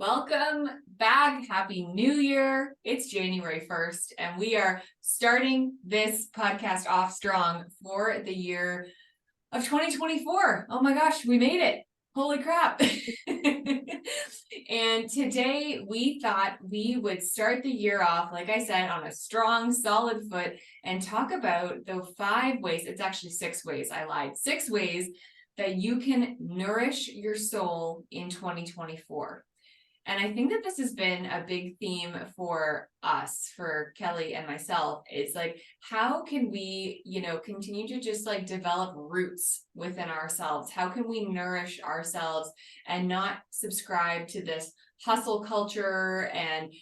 Welcome back. Happy New Year. It's January 1st, and we are starting this podcast off strong for the year of 2024. Oh my gosh, we made it. Holy crap. And today we thought we would start the year off, like I said, on a strong, solid foot and talk about the 5 ways. It's actually 6 ways. I lied. 6 ways that you can nourish your soul in 2024. And I think that this has been a big theme for us, for Kelly and myself, is like, how can we, continue to just like develop roots within ourselves? How can we nourish ourselves and not subscribe to this hustle culture and,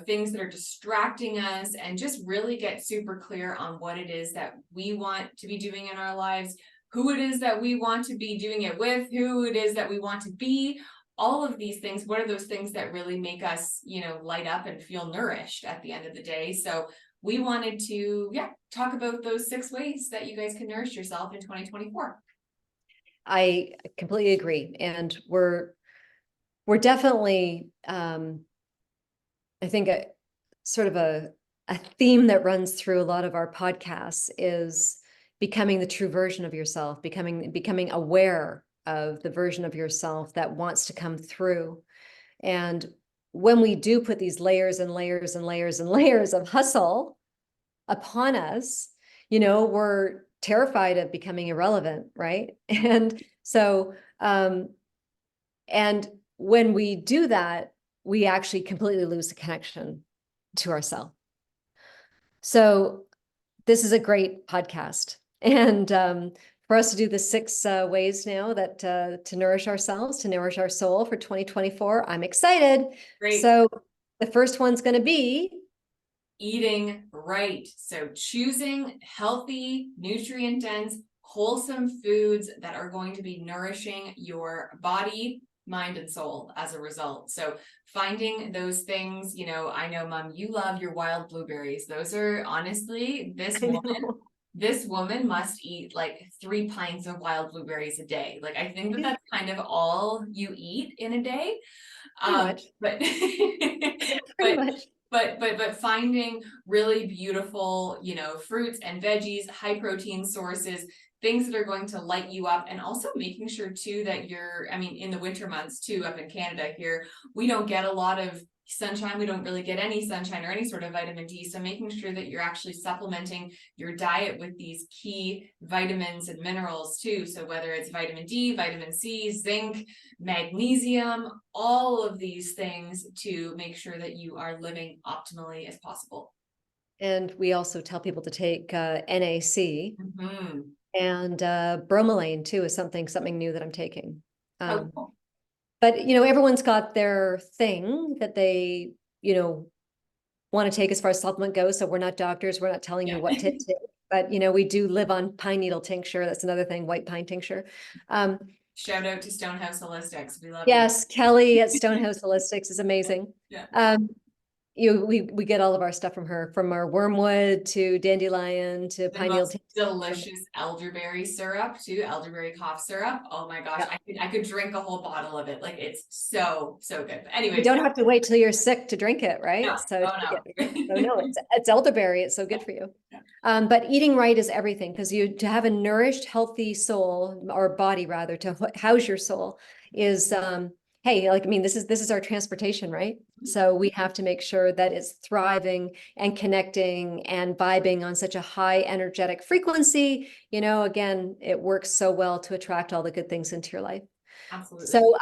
things that are distracting us, and just really get super clear on what it is that we want to be doing in our lives, who it is that we want to be doing it with, who it is that we want to be. All of these things, what are those things that really make us, light up and feel nourished at the end of the day? So we wanted to, talk about those 6 ways that you guys can nourish yourself in 2024. I completely agree. And we're definitely, I think sort of a theme that runs through a lot of our podcasts is becoming the true version of yourself, becoming aware of the version of yourself that wants to come through. And when we do put these layers and layers and layers and layers of hustle upon us, we're terrified of becoming irrelevant, right? And so, and when we do that, we actually completely lose the connection to ourselves. So this is a great podcast. And for us to do the 6 ways now that to nourish ourselves, to nourish our soul for 2024. I'm excited. Great. So the first one's going to be eating right. So choosing healthy, nutrient-dense, wholesome foods that are going to be nourishing your body, mind, and soul as a result. So finding those things, I know, Mom, you love your wild blueberries. Those are honestly, this woman must eat like 3 pints of wild blueberries a day. Like, I think that that's kind of all you eat in a day. Much. But much. But finding really beautiful, fruits and veggies, high protein sources, things that are going to light you up, and also making sure too that in the winter months too, up in Canada here, we don't get a lot of sunshine. We don't really get any sunshine or any sort of vitamin D. So making sure that you're actually supplementing your diet with these key vitamins and minerals too. So whether it's vitamin D, vitamin C, zinc, magnesium, all of these things to make sure that you are living optimally as possible. And we also tell people to take NAC Mm-hmm. and bromelain too is something new that I'm taking. Cool. But, everyone's got their thing that they, want to take as far as supplement goes. So we're not doctors. We're not telling you what to take. But, we do live on pine needle tincture. That's another thing, white pine tincture. Shout out to Stonehouse Holistics. We love Yes, Kelly at Stonehouse Holistics is amazing. Yeah. We get all of our stuff from her, from our wormwood to dandelion to pine needle tincture. Delicious elderberry syrup too, elderberry cough syrup. Oh my gosh, I could drink a whole bottle of it. Like, it's so good. But anyway, you don't have to wait till you're sick to drink it, right? No. So no, it's elderberry. It's so good for you. But eating right is everything, because to have a nourished, healthy soul, or body rather, to house your soul is this is our transportation, right? So we have to make sure that it's thriving and connecting and vibing on such a high energetic frequency. Again, it works so well to attract all the good things into your life. Absolutely. So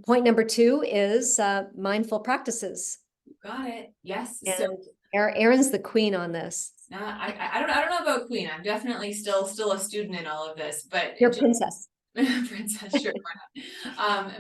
point number 2 is mindful practices. Got it. Yes. And so Erinn's the queen on this. I don't know about queen. I'm definitely still a student in all of this, but you're princess. Princess, sure.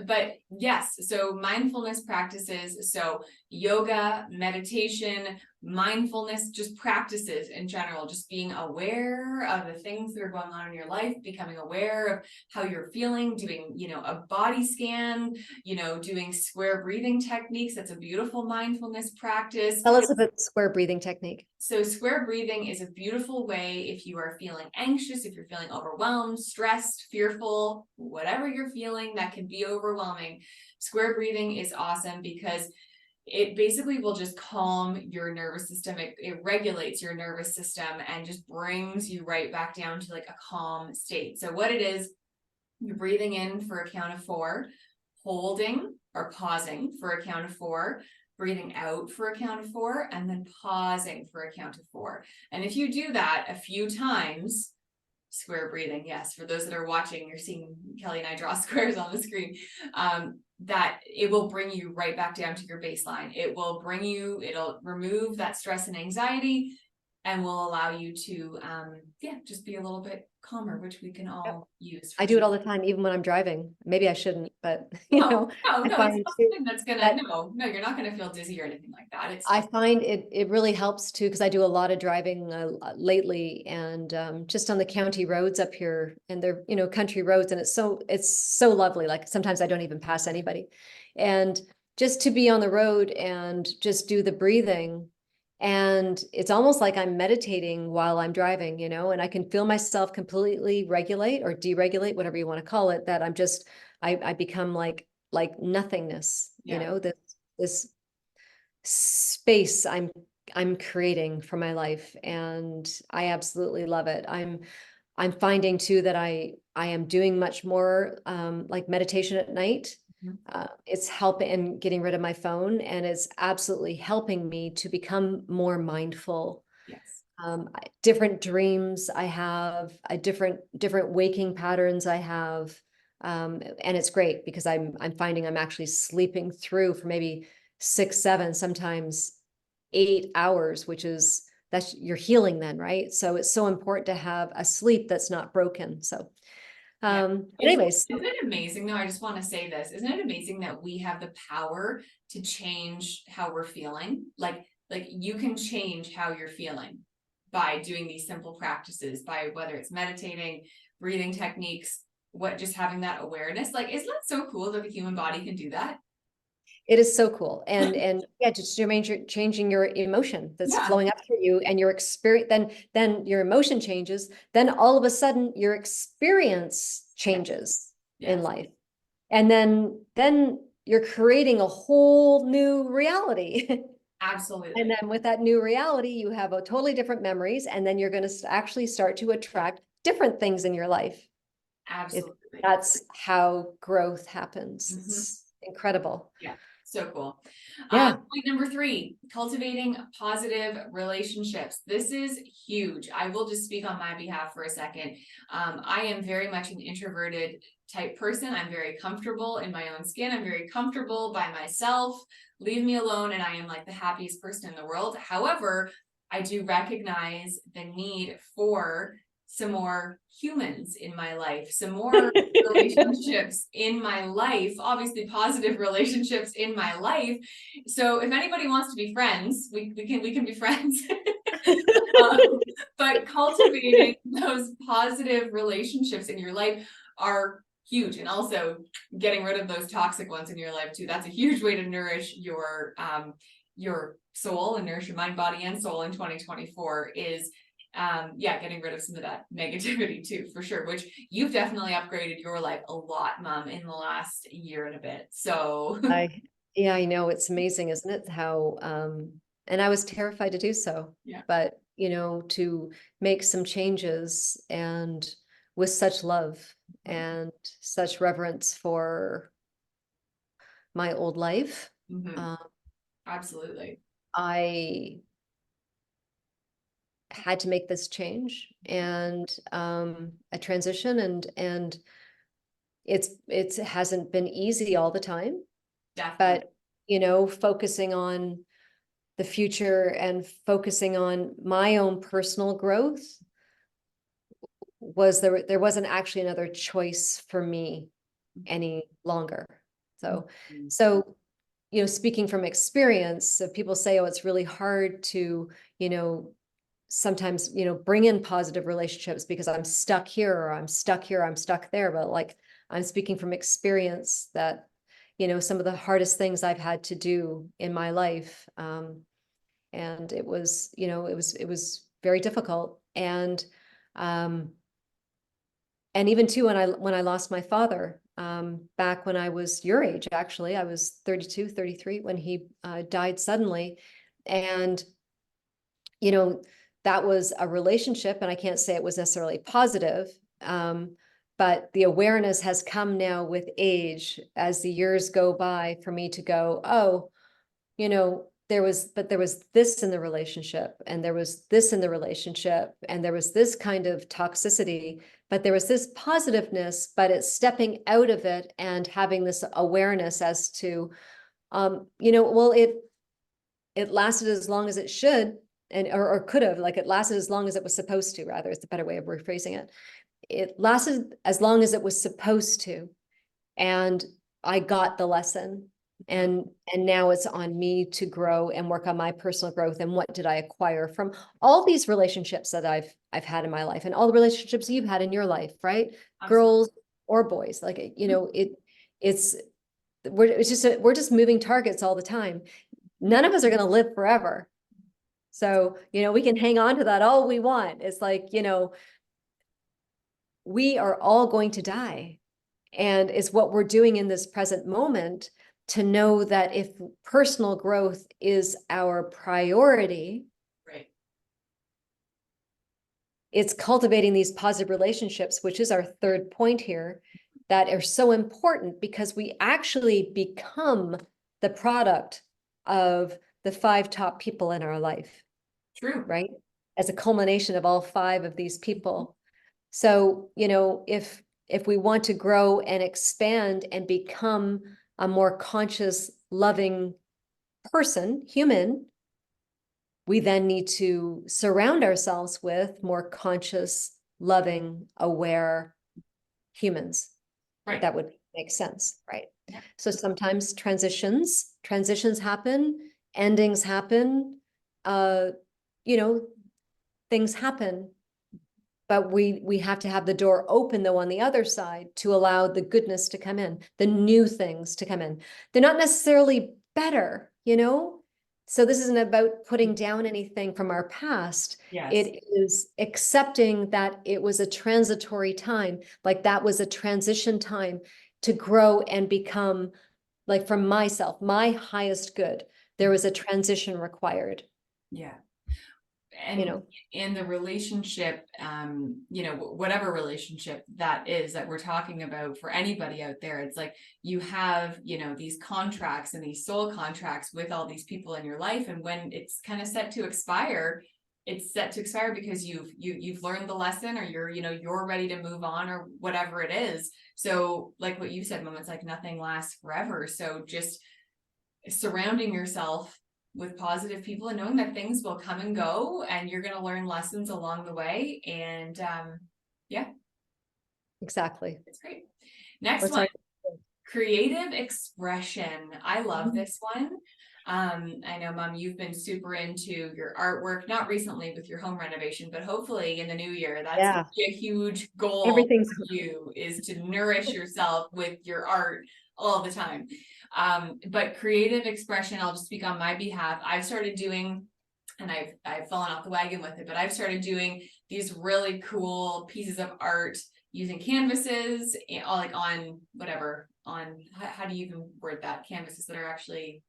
But yes, so mindfulness practices, so yoga, meditation, mindfulness, just practices in general, just being aware of the things that are going on in your life, becoming aware of how you're feeling, doing, you know, a body scan, you know, doing square breathing techniques. That's a beautiful mindfulness practice. Tell us about the square breathing technique. So square breathing is a beautiful way if you are feeling anxious, if you're feeling overwhelmed, stressed, fearful, whatever you're feeling that can be overwhelming. Square breathing is awesome because it basically will just calm your nervous system. It regulates your nervous system and just brings you right back down to like a calm state. So what it is, you're breathing in for a count of 4, holding or pausing for a count of 4, breathing out for a count of 4, and then pausing for a count of 4. And if you do that a few times, square breathing, yes, for those that are watching, you're seeing Kelly and I draw squares on the screen, that it will bring you right back down to your baseline. It'll remove that stress and anxiety and will allow you to, just be a little bit calmer, which we can all use. I do it all the time, even when I'm driving. Maybe I shouldn't, but you know, No, I find it's nothing that's gonna, no, you're not gonna feel dizzy or anything like that. I find it really helps too, because I do a lot of driving lately, and just on the county roads up here, and they're, you know, country roads, and it's so lovely. Like sometimes I don't even pass anybody, and just to be on the road and just do the breathing, and it's almost like I'm meditating while I'm driving, you know, and I can feel myself completely regulate or deregulate, whatever you want to call it, that I become like nothingness, you know, this space I'm creating for my life, and I absolutely love it. I'm finding too that I am doing much more like meditation at night. It's helping in getting rid of my phone, and it's absolutely helping me to become more mindful. Yes. Different dreams I have, different waking patterns I have. And it's great because I'm finding I'm actually sleeping through for maybe 6, 7, sometimes 8 hours, that's you're healing then, right? So it's so important to have a sleep that's not broken. So anyways. Isn't it amazing though? I just want to say this. Isn't it amazing that we have the power to change how we're feeling? Like you can change how you're feeling by doing these simple practices, by whether it's meditating, breathing techniques, just having that awareness. Like, isn't that so cool that the human body can do that? It is so cool. And yeah, just changing your emotion that's flowing up through you, and your experience, then your emotion changes. Then all of a sudden your experience changes in life. And then you're creating a whole new reality. Absolutely. And then with that new reality, you have a totally different memories, and then you're going to actually start to attract different things in your life. Absolutely. That's how growth happens. It's incredible. Yeah. So cool. Yeah. Point number 3, cultivating positive relationships. This is huge. I will just speak on my behalf for a second. I am very much an introverted type person. I'm very comfortable in my own skin. I'm very comfortable by myself. Leave me alone and I am like the happiest person in the world. However, I do recognize the need for some more humans in my life, some more relationships in my life, obviously positive relationships in my life. So if anybody wants to be friends, we can be friends. But cultivating those positive relationships in your life are huge, and also getting rid of those toxic ones in your life too. That's a huge way to nourish your soul and nourish your mind, body, and soul in 2024 is getting rid of some of that negativity too, for sure, which you've definitely upgraded your life a lot, Mom, in the last year and a bit. So I know, it's amazing, isn't it? How and I was terrified to do so. Yeah. But you know, to make some changes, and with such love and such reverence for my old life. Absolutely. I had to make this change, and a transition, and it hasn't been easy all the time. Definitely. But you know, focusing on the future and focusing on my own personal growth there wasn't actually another choice for me any longer. So you know, speaking from experience, so people say, oh, it's really hard to, you know, sometimes, you know, bring in positive relationships because I'm stuck here, or I'm stuck here, I'm stuck there. But like, I'm speaking from experience that, you know, some of the hardest things I've had to do in my life, and it was, you know, it was very difficult. And even too, when I lost my father, back when I was your age, actually, I was 32, 33 when he died suddenly. And, you know, that was a relationship, and I can't say it was necessarily positive. But the awareness has come now with age as the years go by for me to go, oh, you know, there was this in the relationship, and there was this in the relationship, and there was this kind of toxicity, but there was this positiveness, but it's stepping out of it and having this awareness as to, you know, well, it lasted as long as it should, and or could have, like it lasted as long as it was supposed to, rather, is the better way of rephrasing it. It lasted as long as it was supposed to, and I got the lesson. And now it's on me to grow and work on my personal growth. And what did I acquire from all these relationships that I've had in my life, and all the relationships you've had in your life, right? Absolutely. Girls or boys, like, you know, we're just moving targets all the time. None of us are going to live forever. So, you know, we can hang on to that all we want. It's like, you know, we are all going to die. And it's what we're doing in this present moment to know that if personal growth is our priority, Right. it's cultivating these positive relationships, which is our third point here, that are so important, because we actually become the product of the 5 top people in our life. True. Right? As a culmination of all 5 of these people. So, you know, if we want to grow and expand and become a more conscious, loving person, human, we then need to surround ourselves with more conscious, loving, aware humans. Right. That would make sense, right? Yeah. So sometimes transitions happen, endings happen, you know, things happen. But we have to have the door open, though, on the other side, to allow the goodness to come in, the new things to come in. They're not necessarily better, you know? So this isn't about putting down anything from our past. Yes. It is accepting that it was a transitory time, like that was a transition time to grow and become, like, from myself, my highest good. There was a transition required, Yeah. you And know? in the relationship, you know, whatever relationship that is that we're talking about, for anybody out there, it's like you have, you know, these contracts and these soul contracts with all these people in your life, and when it's kind of set to expire, it's set to expire because you've learned the lesson, or you're, you know, you're ready to move on, or whatever it is. So like what you said, Mom, it's like nothing lasts forever. So just surrounding yourself with positive people and knowing that things will come and go, and you're going to learn lessons along the way. And yeah, Exactly. it's great. Next What's one, our creative expression. I love this one. I know, Mom, you've been super into your artwork, not recently with your home renovation, but hopefully in the new year. That's Yeah. a huge goal Everything's for you, is to nourish yourself with your art all the time. But creative expression, I'll just speak on my behalf. I've started doing, and I've fallen off the wagon with it, but I've started doing these really cool pieces of art using canvases, like on whatever, on how do you even word that, canvases that are actually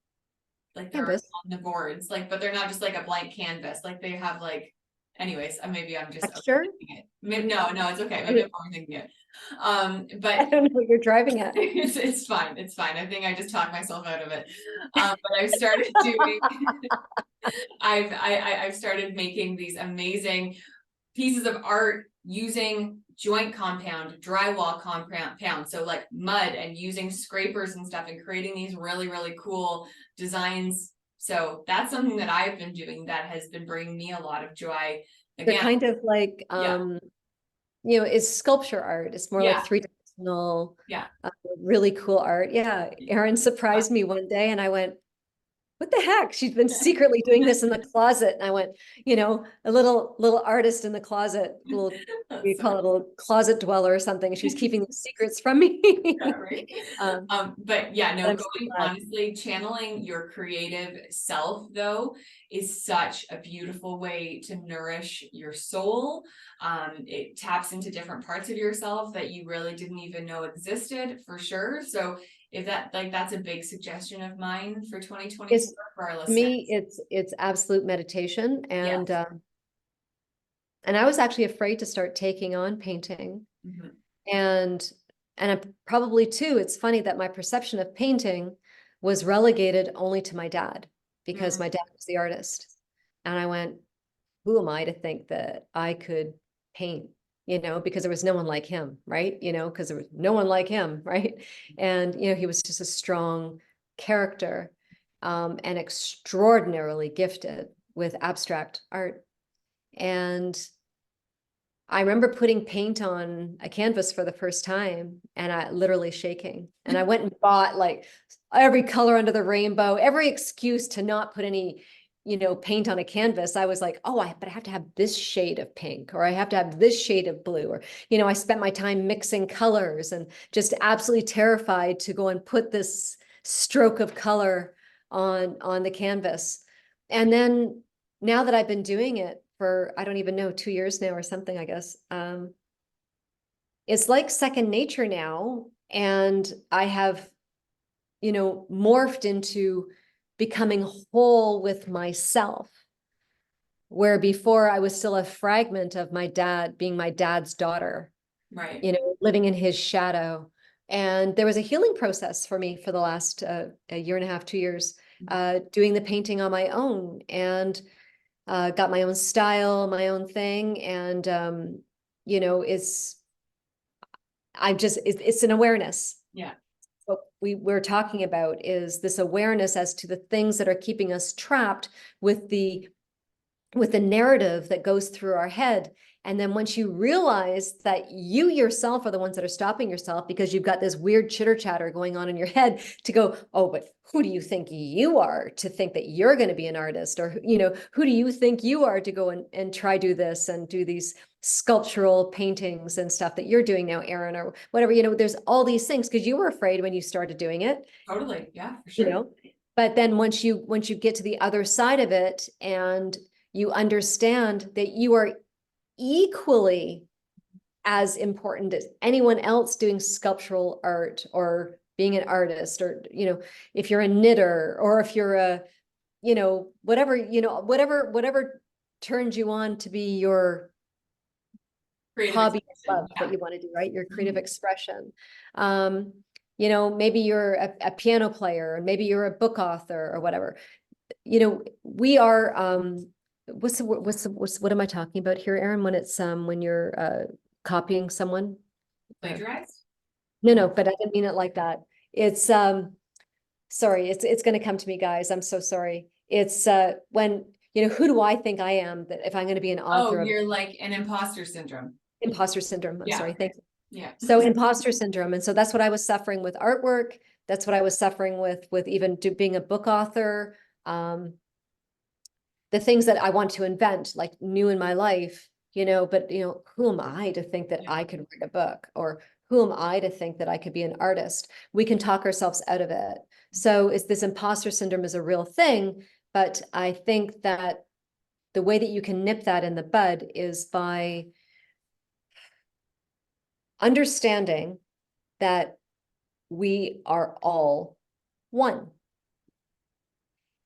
like they're canvas. on the boards, like, but they're not just like a blank canvas, like they have like, anyways, maybe I'm just Texture? overthinking it. No, it's okay, I maybe I'm overthinking it. But don't know what you're driving at. it's fine, I think I just talked myself out of it. But I've started doing I've started making these amazing pieces of art using joint compound, drywall compound, so like mud, and using scrapers and stuff, and creating these really, really cool designs. So that's something that I've been doing that has been bringing me a lot of joy. They're Again, kind of like, yeah, you know, it's sculpture art. It's more like yeah, 3 personal, Yeah. really cool art. Yeah. Erinn surprised me one day and I went, what the heck? She's been secretly doing this in the closet. And I went, a little artist in the closet, little, you That's call so it a little closet dweller or something. She was keeping the secrets from me. yeah, right. Um, But yeah, but no, I'm so going glad. honestly, channeling your creative self though is such a beautiful way to nourish your soul. It taps into different parts of yourself that you really didn't even know existed for sure. So if that's a big suggestion of mine for 2024 It's, for our to listeners. me, it's absolute meditation. Yes. And I was actually afraid to start taking on painting. Mhm. And probably too, it's funny that my perception of painting was relegated only to my dad because Mhm. my dad was the artist. And I went, who am I to think that I could paint? Because there was no one like him, right? Because there was no one like him, right? And he was just a strong character, and extraordinarily gifted with abstract art. And I remember putting paint on a canvas for the first time and I literally shaking. And I went and bought like every color under the rainbow, every excuse to not put any, paint on a canvas. I was like, oh, but I have to have this shade of pink, or I have to have this shade of blue, or, I spent my time mixing colors and just absolutely terrified to go and put this stroke of color on the canvas. And then now that I've been doing it for, I don't even know, 2 years now or something, I guess. It's like second nature now. And I have, morphed into becoming whole with myself, where before I was still a fragment of my dad, being my dad's daughter, Right. living in his shadow. And there was a healing process for me for the last a year and a half, 2 years, doing the painting on my own, and got my own style, my own thing. And, it's an awareness. Yeah. What we're talking about is this awareness as to the things that are keeping us trapped with the narrative that goes through our head. And then once you realize that you yourself are the ones that are stopping yourself because you've got this weird chitter chatter going on in your head to go, oh, but who do you think you are to think that you're going to be an artist? Or, who do you think you are to go and try do this and do these sculptural paintings and stuff that you're doing now, Erinn, or whatever, there's all these things because you were afraid when you started doing it, Totally. Yeah, for you sure. know, but then once you get to the other side of it and you understand that you are equally as important as anyone else doing sculptural art or being an artist, or if you're a knitter, or if you're a whatever turns you on to be your Creative hobby expression. love Yeah. that you want to do, right? Your creative Mhm. expression. Maybe you're a piano player, and maybe you're a book author or whatever. We are what am I talking about here, Erinn, when it's when you're copying someone? Plagiarized? No, but I didn't mean it like that. It's sorry, it's going to come to me, guys. I'm so sorry. It's when, who do I think I am that if I'm going to be an Oh, author of you're like an imposter syndrome. imposter syndrome? I'm Yeah. sorry. Thank you. Yeah. So imposter syndrome. And so that's what I was suffering with artwork. That's what I was suffering with even being a book author. The things that I want to invent, like new in my life, but who am I to think that Yeah. I could write a book? Or who am I to think that I could be an artist? We can talk ourselves out of it. So it's this imposter syndrome is a real thing, but I think that the way that you can nip that in the bud is by understanding that we are all one.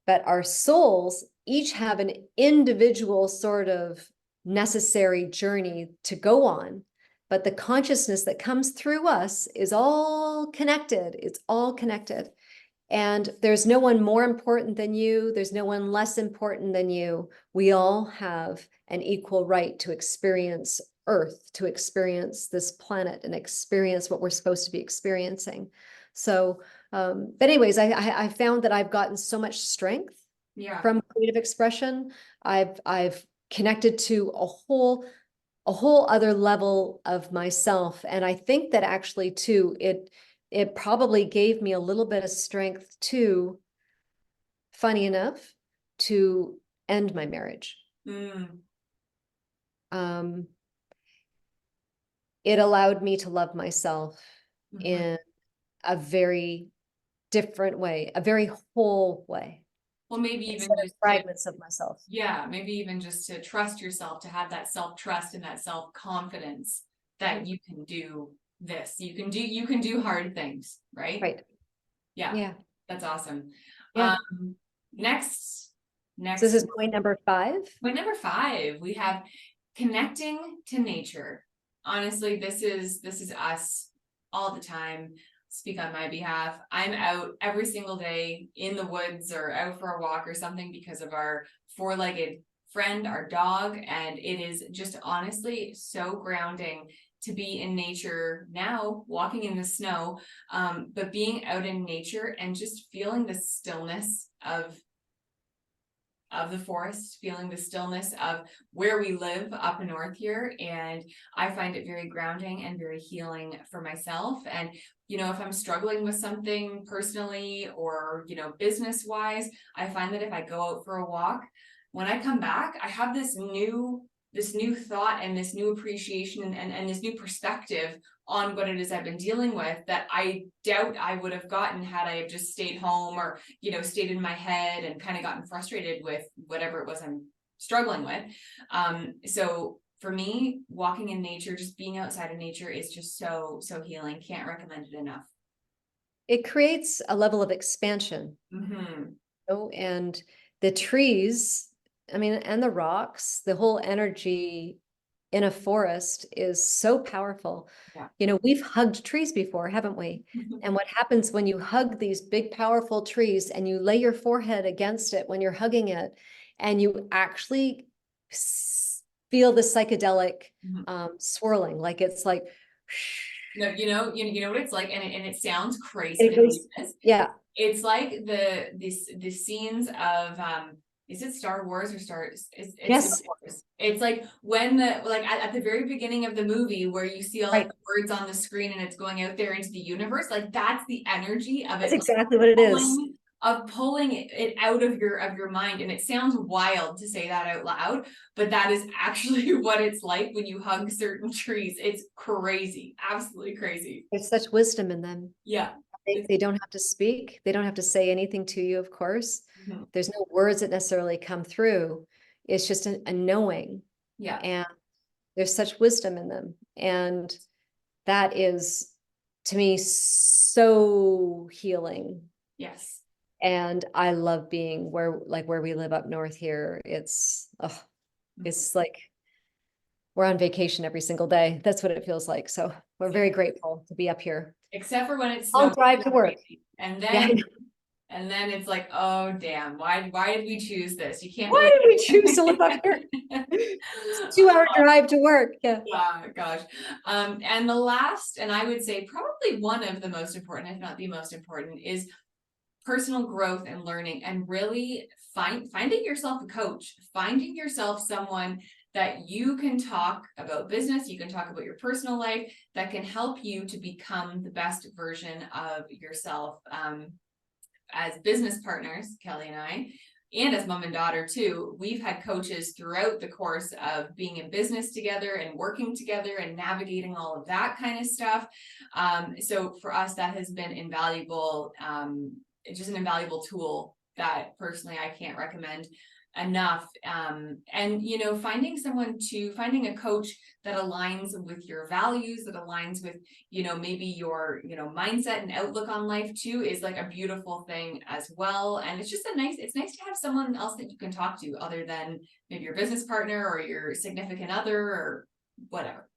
But our souls each have an individual sort of necessary journey to go on. But the consciousness that comes through us is all connected. It's all connected. And there's no one more important than you. There's no one less important than you. We all have an equal right to experience Earth, to experience this planet and experience what we're supposed to be experiencing. So, but anyways, I found that I've gotten so much strength Yeah. from creative expression. I've connected to a whole a whole other level of myself. And I think that actually too, it probably gave me a little bit of strength too, funny enough, to end my marriage. Mm, It allowed me to love myself mhm. in a very different way, a very whole way, Well, maybe even instead of just to, fragments of myself. yeah, maybe even just to trust yourself, to have that self-trust and that self-confidence that you can do this. You can do hard things, right? Right. Yeah, Yeah. that's awesome. Yeah. Next, So this next is point number 5. point number 5, we have connecting to nature. Honestly, this is us all the time. Speak on my behalf. I'm out every single day in the woods or out for a walk or something because of our four-legged friend, our dog, and it is just honestly so grounding to be in nature now, walking in the snow, but being out in nature and just feeling the stillness of the forest, feeling the stillness of where we live up north here. And I find it very grounding and very healing for myself. And, if I'm struggling with something personally or, business wise, I find that if I go out for a walk, when I come back, I have this new thought and this new appreciation and this new perspective on what it is I've been dealing with that I doubt I would have gotten had I have just stayed home or, stayed in my head and kind of gotten frustrated with whatever it was I'm struggling with. So for me, walking in nature, just being outside of nature is just so, so healing. Can't recommend it enough. It creates a level of expansion. Mm-hmm. Oh, and the trees, I mean, and the rocks, the whole energy in a forest is so powerful. Yeah. We've hugged trees before, haven't we? And what happens when you hug these big, powerful trees and you lay your forehead against it when you're hugging it, and you actually feel the psychedelic swirling, like it's like, No, you know what it's like, and it sounds crazy it to say goes, this. yeah, It's like the scenes of is it Star Wars or it's Star yes, Wars. It's like when at the very beginning of the movie where you see all like right. the words on the screen and it's going out there into the universe, like that's the energy of That's it, like exactly what it is. pulling it out of your mind. And it sounds wild to say that out loud, but that is actually what it's like when you hug certain trees. It's crazy, absolutely crazy. There's such wisdom in them. Yeah. They don't have to speak. They don't have to say anything to you, of course. Mhm. There's no words that necessarily come through. It's just a knowing. Yeah. And there's such wisdom in them. And that is, to me, so healing. Yes. And I love being where we live up north here. It's like we're on vacation every single day. That's what it feels like. So we're very grateful to be up here. Except for when it's I'll snowing drive to work. crazy. And Yeah. then it's like, oh damn, why did we choose this? You can't Why believe did we choose to live up here? 2-hour drive to work. Yeah. yeah, gosh. And the last, and I would say probably one of the most important, if not the most important, is personal growth and learning, and really finding yourself a coach, finding yourself someone that you can talk about business, you can talk about your personal life, that can help you to become the best version of yourself. As business partners, Kelly and I, and as mom and daughter too, we've had coaches throughout the course of being in business together and working together and navigating all of that kind of stuff. So for us, that has been invaluable. It's just an invaluable tool that personally I can't recommend enough. And finding a coach that aligns with your values, that aligns with, maybe your, mindset and outlook on life too, is like a beautiful thing as well. And it's nice to have someone else that you can talk to other than maybe your business partner or your significant other or whatever.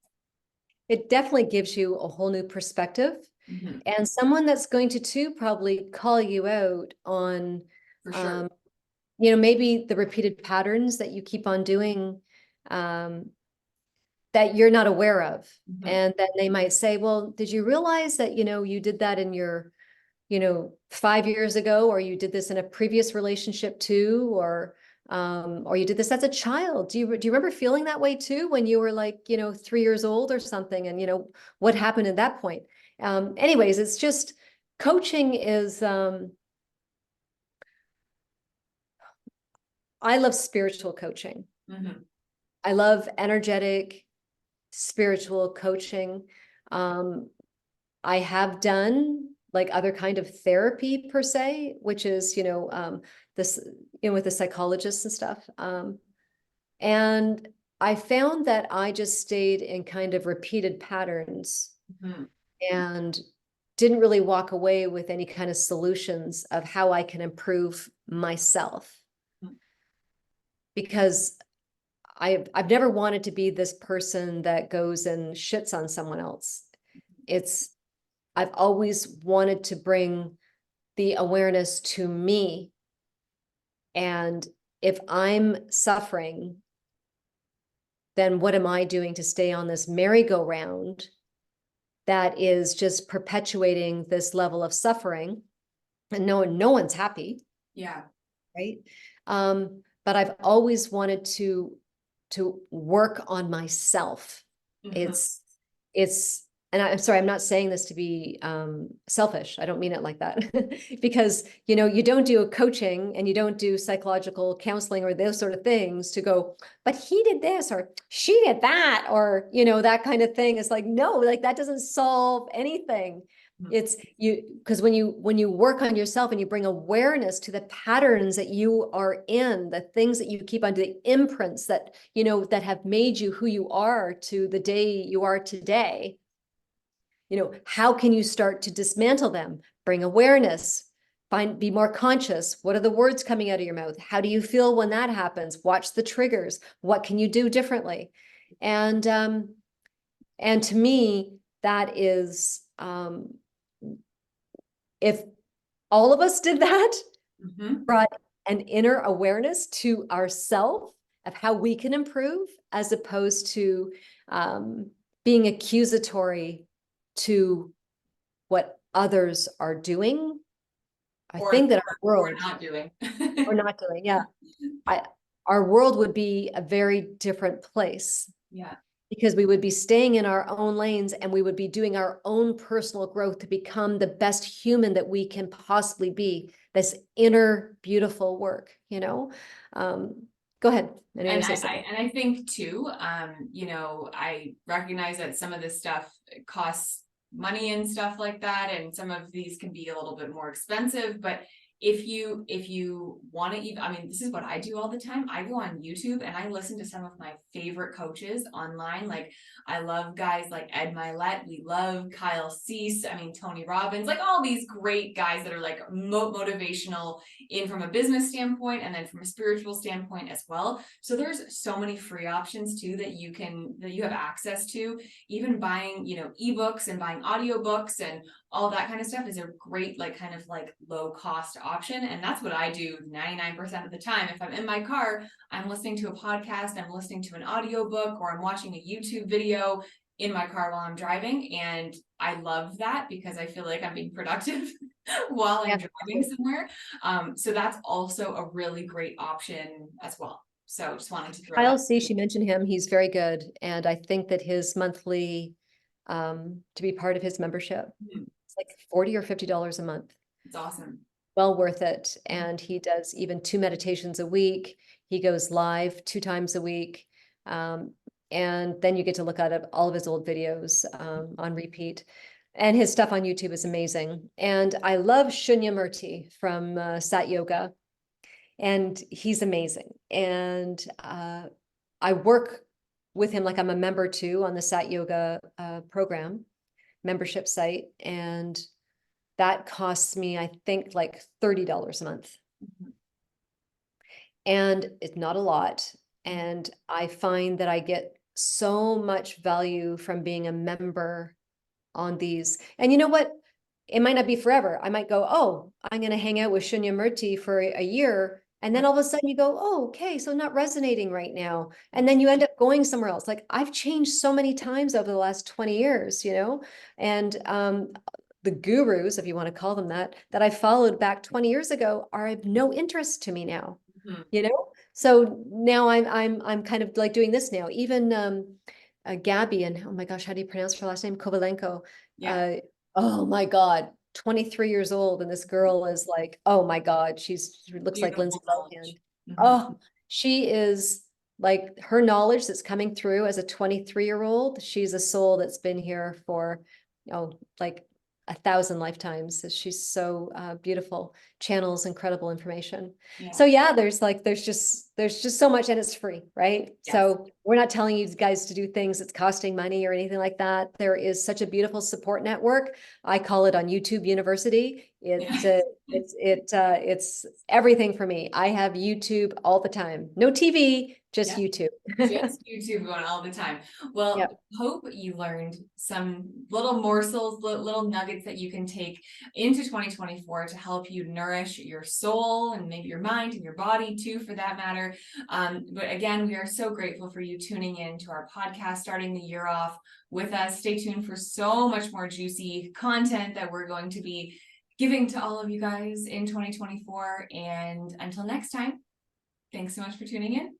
It definitely gives you a whole new perspective, Mm-hmm. and someone that's going to too probably call you out on, For sure. maybe the repeated patterns that you keep on doing, that you're not aware of. Mm-hmm. And then they might say, well, did you realize that, you did that in your, 5 years ago, or you did this in a previous relationship too, or, or you did this as a child. Do you remember feeling that way too when you were like, 3 years old or something? And what happened at that point? Anyways, it's just coaching is I love spiritual coaching. Mhm. I love energetic spiritual coaching. I have done like other kind of therapy per se, which is, this, with the psychologists and stuff. And I found that I just stayed in kind of repeated patterns Mhm. and didn't really walk away with any kind of solutions of how I can improve myself. Mhm. Because I've never wanted to be this person that goes and shits on someone else. I've always wanted to bring the awareness to me. And if I'm suffering, then what am I doing to stay on this merry-go-round that is just perpetuating this level of suffering? And no one's happy. Yeah. Right. But I've always wanted to work on myself. Mhm. It's and I'm sorry, I'm not saying this to be selfish. I don't mean it like that. Because you don't do a coaching and you don't do psychological counseling or those sort of things to go, but he did this or she did that, or that kind of thing. It's like, no, like that doesn't solve anything. Mhm. It's because when you work on yourself and you bring awareness to the patterns that you are in, the things that you keep on, the imprints that that have made you who you are to the day you are today, how can you start to dismantle them? Bring awareness, be more conscious. What are the words coming out of your mouth? How do you feel when that happens? Watch the triggers. What can you do differently? And to me, that is, if all of us did that, Mhm. brought an inner awareness to ourself of how we can improve, as opposed to being accusatory to what others are doing. I think that our Or world, not doing. or not doing, yeah, I, our world would be a very different place, Yeah. because we would be staying in our own lanes and we would be doing our own personal growth to become the best human that we can possibly be. This inner beautiful work, go ahead. I know you And say something. I think too, I recognize that some of this stuff costs money and stuff like that, and some of these can be a little bit more expensive. But if you want to even, I mean, this is what I do all the time. I go on YouTube and I listen to some of my favorite coaches online. Like I love guys like Ed Milet. We love Kyle Cease. I mean, Tony Robbins, like all these great guys that are like motivational in from a business standpoint and then from a spiritual standpoint as well. So there's so many free options too that you have access to. Even buying, ebooks and buying audiobooks and all that kind of stuff is a great like kind of like low cost option. And that's what I do 99% of the time. If I'm in my car, I'm listening to a podcast, I'm listening to an audiobook, or I'm watching a YouTube video in my car while I'm driving. And I love that because I feel like I'm being productive while I'm Yeah. driving somewhere. So that's also a really great option as well. So just wanted to throw that. Kyle C, she mentioned him. He's very good. And I think that his monthly, to be part of his membership, it's like $40 or $50 a month. It's awesome. Well worth it. And he does even 2 meditations a week. He goes live 2 times a week. And then you get to look at all of his old videos on repeat. And his stuff on YouTube is amazing. And I love Shunya Murti from Sat Yoga. And he's amazing. And I work with him, like I'm a member too on the Sat Yoga program membership site. And that costs me, I think, like $30 a month. Mhm. And it's not a lot. And I find that I get so much value from being a member on these. And you know what? It might not be forever. I might go, oh, I'm going to hang out with Shunya Murti for a year. And then all of a sudden you go, oh, okay, so not resonating right now. And then you end up going somewhere else. Like I've changed so many times over the last 20 years, and the gurus, if you want to call them that I followed back 20 years ago are of no interest to me now. Mhm. you know? So now I'm kind of like doing this now. Even Gabby, and oh my gosh, how do you pronounce her last name? Kovalenko. Yeah. Uh, oh my God, 23 years old, and this girl is like, oh my God, she looks like Lindsay Beautiful Lohan. knowledge. Mhm. Oh, she is like, her knowledge that's coming through as a 23-year-old. She's a soul that's been here for, oh, like 1,000 lifetimes. She's so beautiful, channels incredible information. Yeah. So yeah, there's just so much, and it's free, right? Yes. So we're not telling you guys to do things that's costing money or anything like that. There is such a beautiful support network. I call it on YouTube University. Yeah. It's everything for me. I have YouTube all the time. No TV, just Yeah. YouTube. Just YouTube going all the time. Well, Yep. hope you learned some little morsels, little nuggets that you can take into 2024 to help you nourish your soul and maybe your mind and your body too, for that matter. But again, we are so grateful for you tuning in to our podcast, starting the year off with us. Stay tuned for so much more juicy content that we're going to be giving to all of you guys in 2024. And until next time, thanks so much for tuning in.